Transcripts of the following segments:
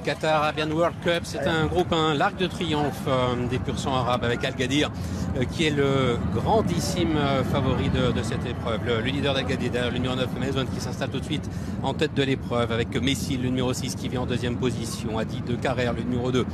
Qatar Arabian World Cup, c'est un groupe, l'Arc de Triomphe des pur sang arabes avec Al-Gadir qui est le grandissime favori de cette épreuve. Le leader d'Al-Gadir, le numéro 9 Maison, qui s'installe tout de suite en tête de l'épreuve avec Messi, le numéro 6 qui vient en deuxième position, Adi de Carrère, le numéro 2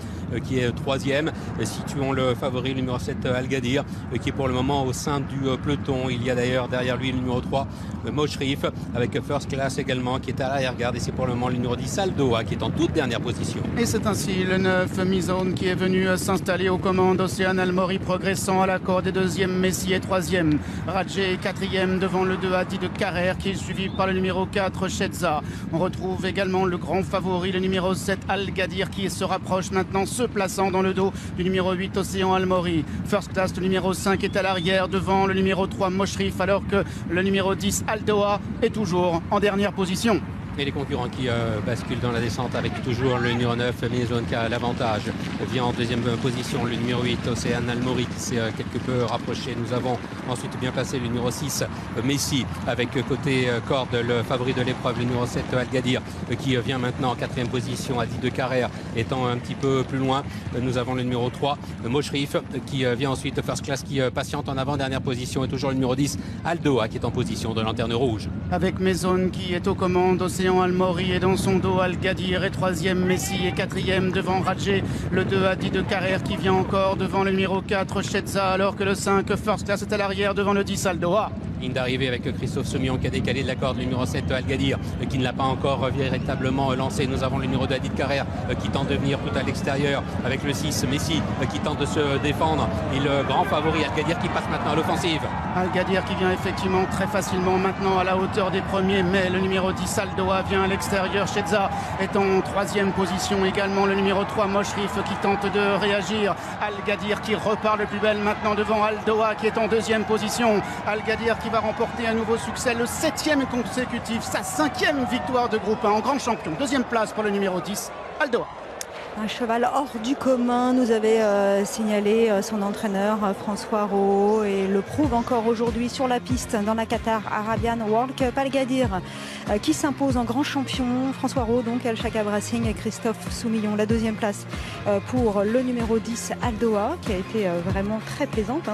qui est troisième. Situons le favori, le numéro 7 Al-Gadir qui est pour le moment au sein du peloton. Il y a d'ailleurs derrière lui le numéro 3 Moshrif avec First Class également qui est à l'arrière-garde, et c'est pour le moment le numéro 10 Aldoa qui est en toute dernière position. Et c'est ainsi le 9 Mizone qui est venu s'installer aux commandes. Océane Almori progressant à la corde, et deuxième Messi est troisième. Radjé est quatrième devant le 2 Adi de Carrère qui est suivi par le numéro 4 Shedza. On retrouve également le grand favori, le numéro 7 Al-Gadir qui se rapproche maintenant, se plaçant dans le dos du numéro 8 Océan Almori. First Class, le numéro 5 est à l'arrière devant le numéro 3 Moshrif, alors que le numéro 10 Aldoa est toujours en dernière position. Et les concurrents qui basculent dans la descente avec toujours le numéro 9 Maison qui a l'avantage, vient en deuxième position le numéro 8 Océane Almori qui s'est quelque peu rapproché. Nous avons ensuite bien placé le numéro 6 Messi avec côté corde le favori de l'épreuve, le numéro 7 Al-Gadir qui vient maintenant en quatrième position. Adi de Carrère étant un petit peu plus loin. Nous avons le numéro 3 Moshrif qui vient ensuite. First Class qui patiente en avant, dernière position, et toujours le numéro 10 Aldoa qui est en position de lanterne rouge. Avec Maison qui est aux commandes, Océan Almori est dans son dos, Al-Gadir est troisième, Messi est quatrième devant Radjé, le 2 Adi de Carrère qui vient encore devant le numéro 4 Shedza, alors que le 5 First Class est à l'arrière devant le 10 Aldoa. Ligne d'arrivée avec Christophe Soumillon qui a décalé de la corde, le numéro 7 Al-Gadir qui ne l'a pas encore véritablement lancé. Nous avons le numéro 2 Adi de Carrère qui tente de venir tout à l'extérieur avec le 6 Messi qui tente de se défendre, et le grand favori Al-Gadir qui passe maintenant à l'offensive. Al-Gadir qui vient effectivement très facilement maintenant à la hauteur des premiers, mais le numéro 10 Aldoa vient à l'extérieur. Shedza est en troisième position également, le numéro 3 Moshrif qui tente de réagir. Al-Gadir qui repart le plus belle maintenant devant Aldoa qui est en deuxième position. Al-Gadir qui va remporter un nouveau succès, le 7e consécutif, sa 5e victoire de groupe 1 en grand champion. Deuxième place pour le numéro 10 Aldoa. Un cheval hors du commun, nous avait signalé son entraîneur François Rowe, et le prouve encore aujourd'hui sur la piste dans la Qatar Arabian World Cup. Al-Gadir qui s'impose en grand champion. François Rowe, donc Al Shakab Racing, et Christophe Soumillon. La deuxième place pour le numéro 10 Aldoa qui a été vraiment très plaisante.